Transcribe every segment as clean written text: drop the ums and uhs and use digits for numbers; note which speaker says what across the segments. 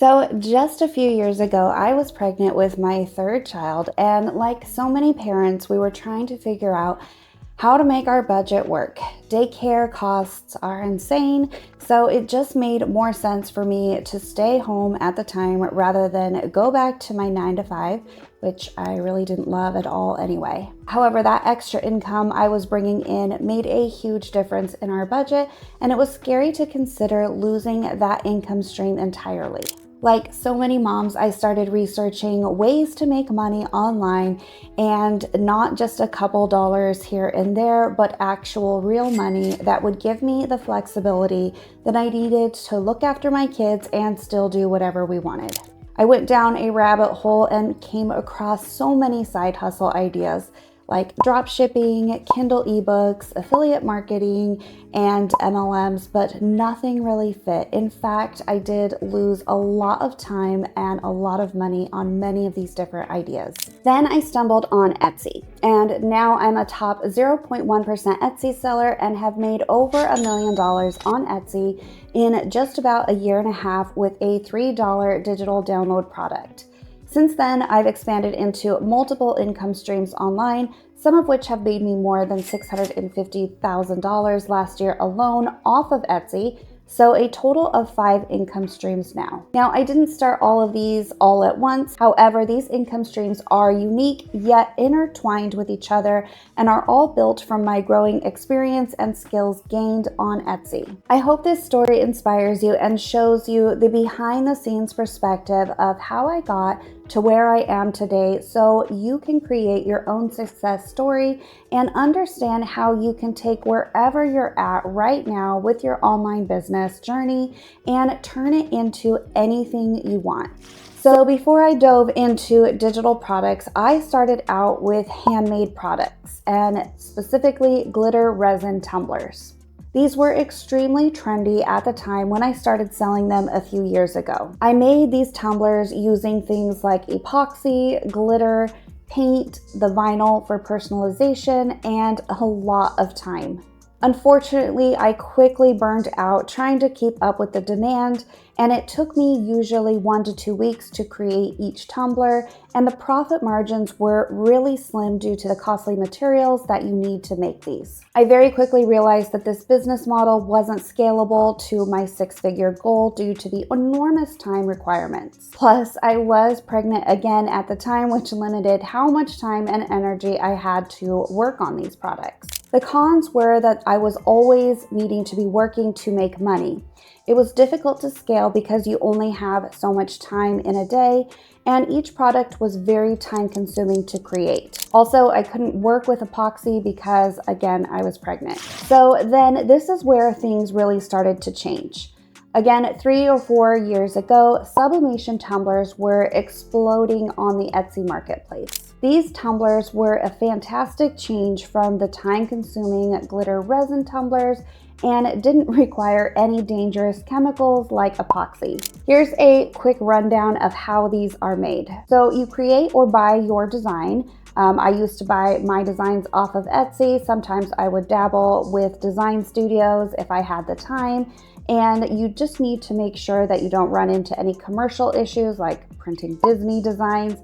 Speaker 1: So, just a few years ago, I was pregnant with my third child, and like so many parents, we were trying to figure out how to make our budget work. Daycare costs are insane, so it just made more sense for me to stay home at the time rather than go back to my 9 to 5, which I really didn't love at all anyway. However, that extra income I was bringing in made a huge difference in our budget, and it was scary to consider losing that income stream entirely. Like so many moms, I started researching ways to make money online, and not just a couple dollars here and there, but actual real money that would give me the flexibility that I needed to look after my kids and still do whatever we wanted. I went down a rabbit hole and came across so many side hustle ideas like drop shipping, Kindle ebooks, affiliate marketing, and MLMs, but nothing really fit. In fact, I did lose a lot of time and a lot of money on many of these different ideas. Then I stumbled on Etsy, and now I'm a top 0.1% Etsy seller and have made over $1 million on Etsy in just about a year and a half with a $3 digital download product. Since then, I've expanded into multiple income streams online, some of which have made me more than $650,000 last year alone off of Etsy, so a total of 5 income streams now. Now, I didn't start all of these all at once. However, these income streams are unique yet intertwined with each other and are all built from my growing experience and skills gained on Etsy. I hope this story inspires you and shows you the behind the scenes perspective of how I got to where I am today, so you can create your own success story and understand how you can take wherever you're at right now with your online business journey and turn it into anything you want. So before I dove into digital products, I started out with handmade products, and specifically glitter resin tumblers. These were extremely trendy at the time when I started selling them a few years ago. I made these tumblers using things like epoxy, glitter, paint, the vinyl for personalization, and a lot of time. Unfortunately, I quickly burned out trying to keep up with the demand, and it took me usually 1 to 2 weeks to create each tumbler, and the profit margins were really slim due to the costly materials that you need to make these. I very quickly realized that this business model wasn't scalable to my 6-figure goal due to the enormous time requirements. Plus, I was pregnant again at the time, which limited how much time and energy I had to work on these products. The cons were that I was always needing to be working to make money. It was difficult to scale because you only have so much time in a day, and each product was very time consuming to create. Also, I couldn't work with epoxy because, again, I was pregnant. So then this is where things really started to change. Again, 3 or 4 years ago, sublimation tumblers were exploding on the Etsy marketplace. These tumblers were a fantastic change from the time-consuming glitter resin tumblers and didn't require any dangerous chemicals like epoxy. Here's a quick rundown of how these are made. So you create or buy your design. I used to buy my designs off of Etsy. Sometimes I would dabble with design studios if I had the time. And you just need to make sure that you don't run into any commercial issues like printing Disney designs.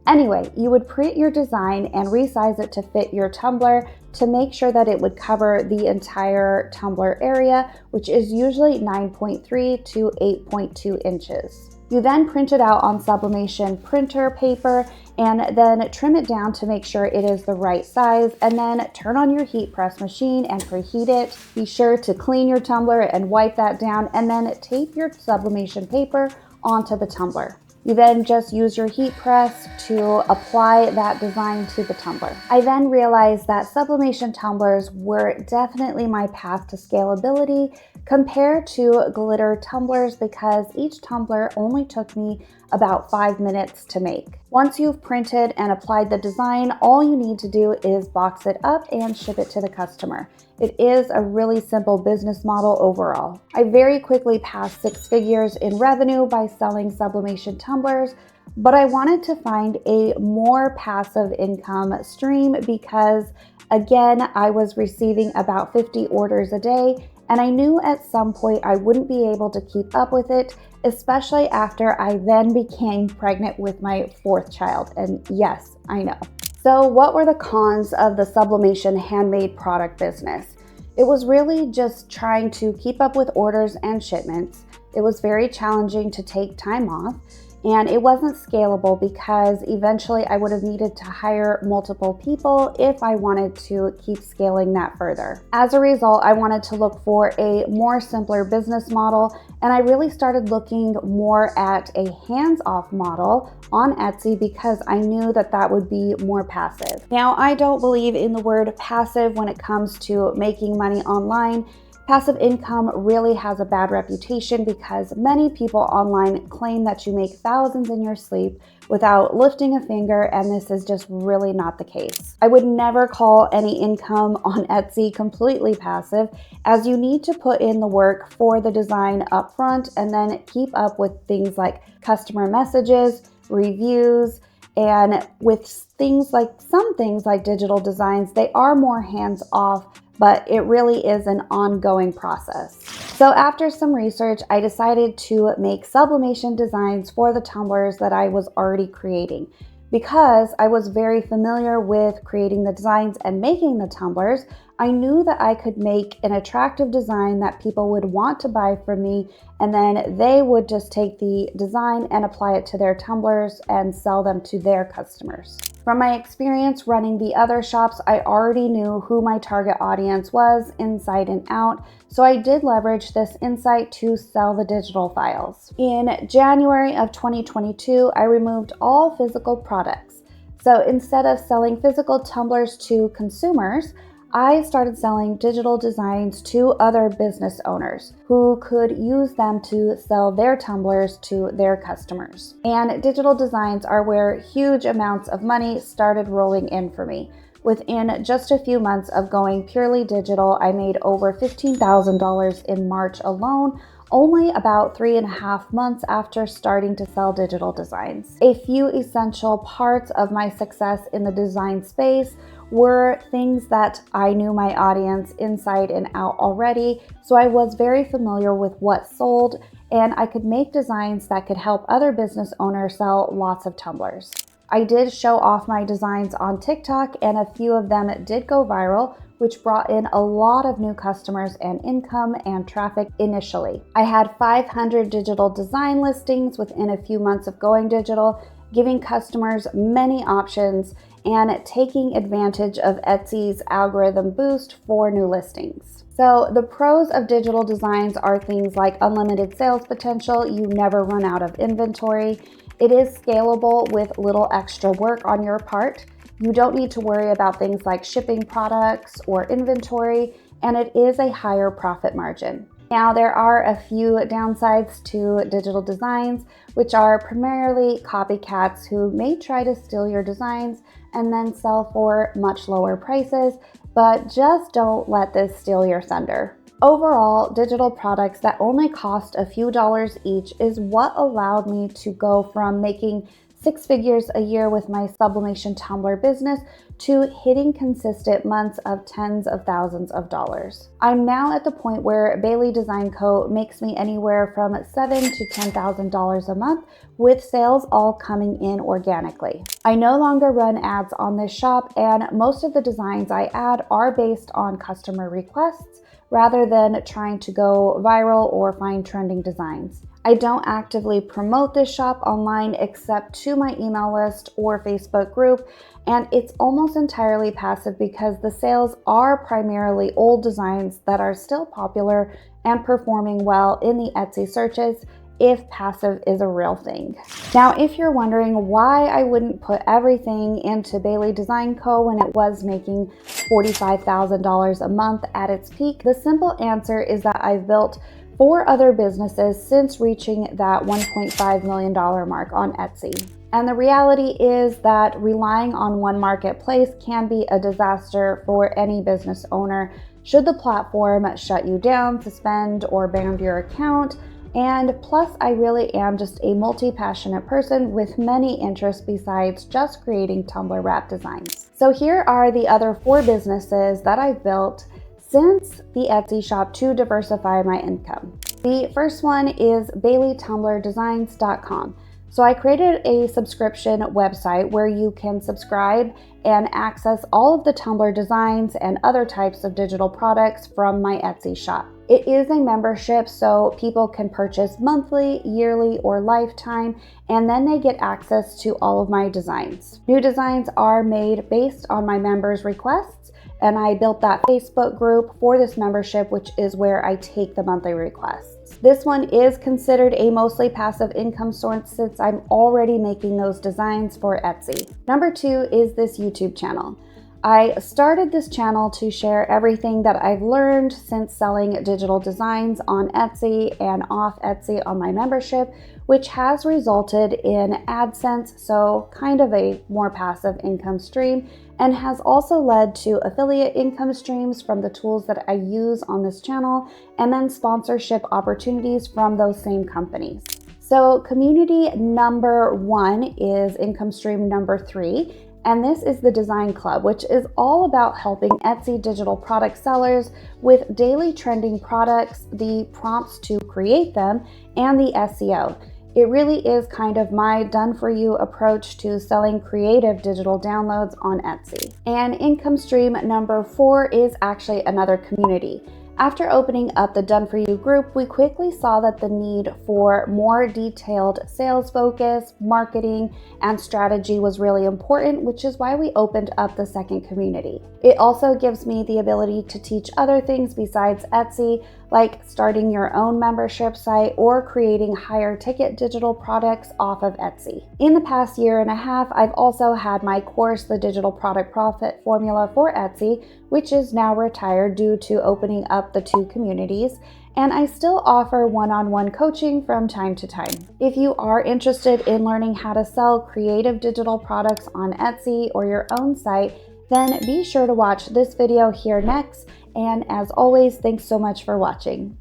Speaker 1: Anyway, you would print your design and resize it to fit your tumbler to make sure that it would cover the entire tumbler area, which is usually 9.3 to 8.2 inches. You then print it out on sublimation printer paper and then trim it down to make sure it is the right size, and then turn on your heat press machine and preheat it. Be sure to clean your tumbler and wipe that down, and then tape your sublimation paper onto the tumbler. You then just use your heat press to apply that design to the tumbler. I then realized that sublimation tumblers were definitely my path to scalability compared to glitter tumblers because each tumbler only took me about 5 minutes to make. Once you've printed and applied the design, all you need to do is box it up and ship it to the customer. It is a really simple business model overall. I very quickly passed 6 figures in revenue by selling sublimation tumblers, but I wanted to find a more passive income stream because, again, I was receiving about 50 orders a day, and I knew at some point I wouldn't be able to keep up with it, especially after I then became pregnant with my fourth child. And yes, I know. So what were the cons of the sublimation handmade product business? It was really just trying to keep up with orders and shipments. It was very challenging to take time off, and it wasn't scalable because eventually I would have needed to hire multiple people if I wanted to keep scaling that further. As a result, I wanted to look for a more simpler business model, and I really started looking more at a hands-off model on Etsy because I knew that that would be more passive. Now, I don't believe in the word passive when it comes to making money online. Passive income really has a bad reputation because many people online claim that you make thousands in your sleep without lifting a finger, and this is just really not the case. I would never call any income on Etsy completely passive, as you need to put in the work for the design upfront and then keep up with things like customer messages, reviews, and with some things like digital designs, they are more hands-off, but it really is an ongoing process. So after some research, I decided to make sublimation designs for the tumblers that I was already creating. Because I was very familiar with creating the designs and making the tumblers, I knew that I could make an attractive design that people would want to buy from me, and then they would just take the design and apply it to their tumblers and sell them to their customers. From my experience running the other shops, I already knew who my target audience was inside and out, so I did leverage this insight to sell the digital files. In January of 2022, I removed all physical products. So instead of selling physical tumblers to consumers, I started selling digital designs to other business owners who could use them to sell their tumblers to their customers. And digital designs are where huge amounts of money started rolling in for me. Within just a few months of going purely digital, I made over $15,000 in March alone, only about 3.5 months after starting to sell digital designs. A few essential parts of my success in the design space were things that I knew my audience inside and out already, so I was very familiar with what sold, and I could make designs that could help other business owners sell lots of tumblers. I did show off my designs on TikTok, and a few of them did go viral, which brought in a lot of new customers and income and traffic initially. I had 500 digital design listings within a few months of going digital, giving customers many options and taking advantage of Etsy's algorithm boost for new listings. So the pros of digital designs are things like unlimited sales potential. You never run out of inventory. It is scalable with little extra work on your part. You don't need to worry about things like shipping products or inventory, and it is a higher profit margin. Now, there are a few downsides to digital designs, which are primarily copycats who may try to steal your designs and then sell for much lower prices, but just don't let this steal your thunder. Overall, digital products that only cost a few dollars each is what allowed me to go from making 6 figures a year with my sublimation tumbler business to hitting consistent months of tens of thousands of dollars. I'm now at the point where Bailey Design Co. makes me anywhere from $7,000 to $10,000 a month, with sales all coming in organically. I no longer run ads on this shop, and most of the designs I add are based on customer requests rather than trying to go viral or find trending designs. I don't actively promote this shop online except to my email list or Facebook group, and it's almost entirely passive because the sales are primarily old designs that are still popular and performing well in the Etsy searches, if passive is a real thing. Now, if you're wondering why I wouldn't put everything into Bailey Design Co. when it was making $45,000 a month at its peak, the simple answer is that I've built 4 other businesses since reaching that $1.5 million mark on Etsy. And the reality is that relying on one marketplace can be a disaster for any business owner should the platform shut you down, suspend, or ban your account. And plus, I really am just a multi-passionate person with many interests besides just creating tumbler wrap designs. So here are the other 4 businesses that I've built since the Etsy shop to diversify my income. The first one is BaileyTumblerDesigns.com. So I created a subscription website where you can subscribe and access all of the tumbler designs and other types of digital products from my Etsy shop. It is a membership, so people can purchase monthly, yearly, or lifetime, and then they get access to all of my designs. New designs are made based on my members' requests, and I built that Facebook group for this membership, which is where I take the monthly requests. This one is considered a mostly passive income source since I'm already making those designs for Etsy. Number 2 is this YouTube channel. I started this channel to share everything that I've learned since selling digital designs on Etsy and off Etsy on my membership, which has resulted in AdSense, so kind of a more passive income stream, and has also led to affiliate income streams from the tools that I use on this channel, and then sponsorship opportunities from those same companies. So community number 1 is income stream number 3, and this is the Design Club, which is all about helping Etsy digital product sellers with daily trending products, the prompts to create them, and the SEO. It really is kind of my done-for-you approach to selling creative digital downloads on Etsy. And income stream number 4 is actually another community. After opening up the Done For You group, we quickly saw that the need for more detailed sales focus, marketing, and strategy was really important, which is why we opened up the second community. It also gives me the ability to teach other things besides Etsy, like starting your own membership site or creating higher ticket digital products off of Etsy. In the past year and a half, I've also had my course, The Digital Product Profit Formula for Etsy, which is now retired due to opening up the 2 communities, and I still offer one-on-one coaching from time to time. If you are interested in learning how to sell creative digital products on Etsy or your own site, then be sure to watch this video here next. And as always, thanks so much for watching.